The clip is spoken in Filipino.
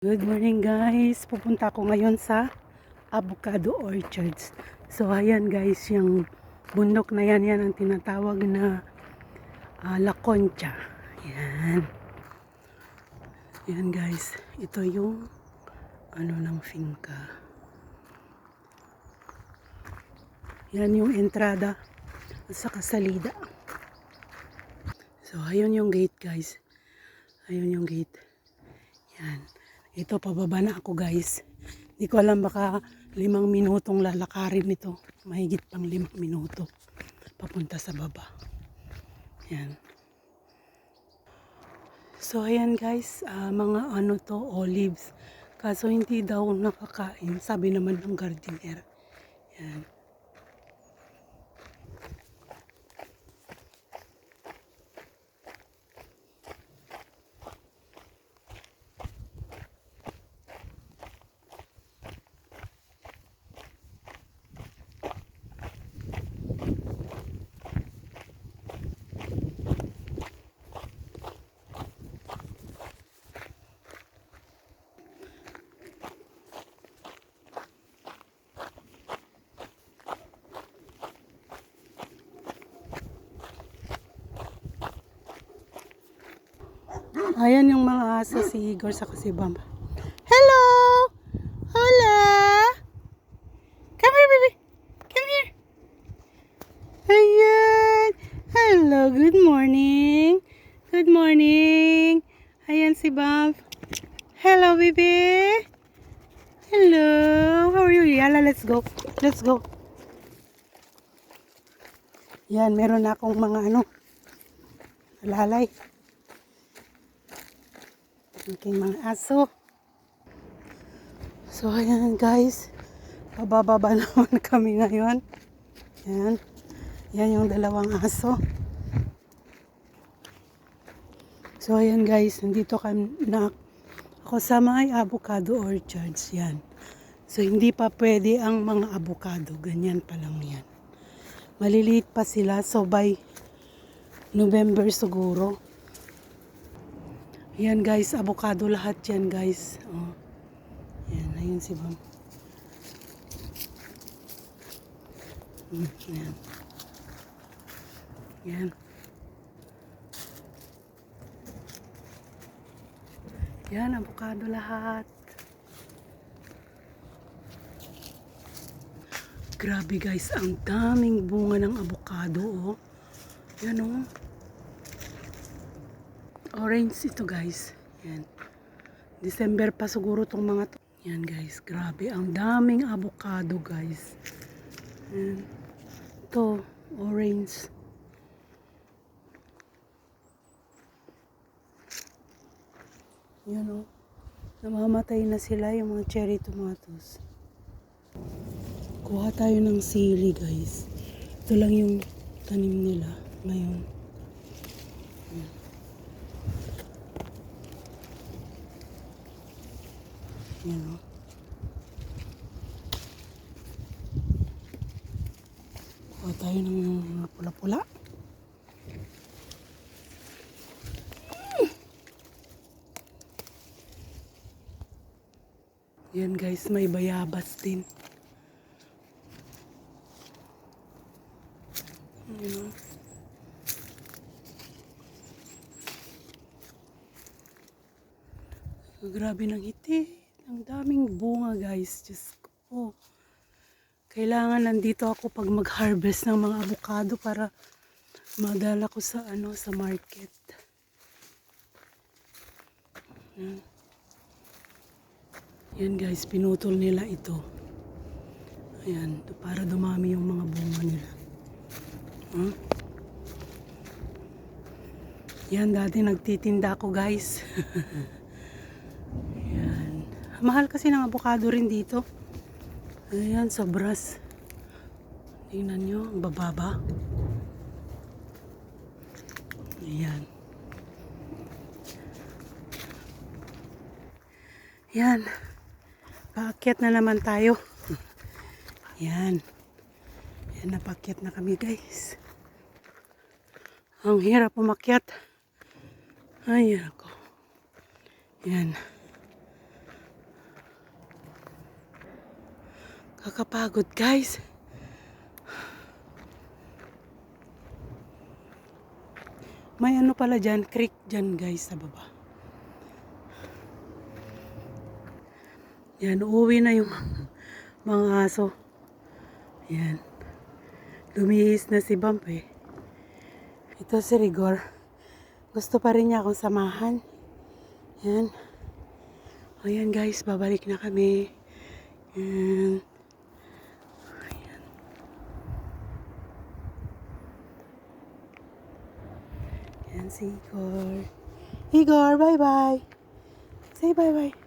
Good morning guys, pupunta ako ngayon sa avocado orchards. So ayan guys, yung bundok na yan ang tinatawag na La Concha. Ayan. Ayan guys, ito yung ng finca. Yan yung entrada at saka salida. So ayun yung gate guys. Ayun yung gate. Yan. Ito, pababa na ako guys. Hindi ko alam, baka 5 minutong lalakarin nito. Mahigit pang 5 minuto. Papunta sa baba. Yan. So ayan guys, mga olives. Kaso hindi daw nakakain. Sabi naman ng gardener. Yan. Ayan yung mga aso, si Igor sa si Bam. Hello! Hola! Come here, baby! Come here! Ayan! Hello, good morning! Good morning! Ayan si Bam. Hello, baby! Hello! How are you? Yala, let's go! Let's go! Yan, meron akong mga lalay. Aking mga aso. So, ayan guys. Pabababa naman kami ngayon. Yan. Yan yung dalawang aso. So, ayan guys. Nandito ako sa may avocado orchards. Yan. So, hindi pa pwede ang mga avocado. Ganyan pa lang yan. Maliliit pa sila. So, by November siguro. Yan guys. Avocado lahat yan guys. Oh. Yan. Ayun si Bam. Yan. Yan. Yan, avocado lahat. Grabe guys, ang daming bunga ng avocado, oh. Yan, oh. Orange ito guys. Yan. December pa siguro tong mga to. Yan guys, grabe. Ang daming avocado guys. Yan. Ito, orange. Yan, oh. Namamatay na sila yung mga cherry tomatoes. Kuha tayo ng sili guys. Ito lang yung tanim nila ngayon. Yan. Yan, oh. Kuha tayo ng pula-pula. Yan guys, may bayabas din. Yan, oh. Grabe ng hiti. Ang daming bunga guys. Diyos ko. Kailangan nandito ako pag mag-harvest ng mga avocado para madala ko sa sa market. Yan. Yan guys, pinutol nila ito. Ayan, para dumami yung mga bunga nila. Huh? Yan, dati nagtitinda ako guys. Yan. Mahal kasi ng avocado rin dito. Ayan, sobras. Tingnan nyo, ang bababa. Ayan. Yan. Paakyat na naman tayo. Yan. Yan, napakyat na kami guys. Ang hirap umakyat. Ay, ako. Yan. Kakapagod guys. May ano pala dyan, creek dyan guys sa baba. Yan, uuwi na yung mga aso. Yan. Lumihis na si Bump eh. Ito si Rigor. Gusto pa rin niya akong samahan. Yan. O yan guys, babalik na kami. Yan. Ayan. Yan si Igor. Igor, bye-bye. Say bye-bye.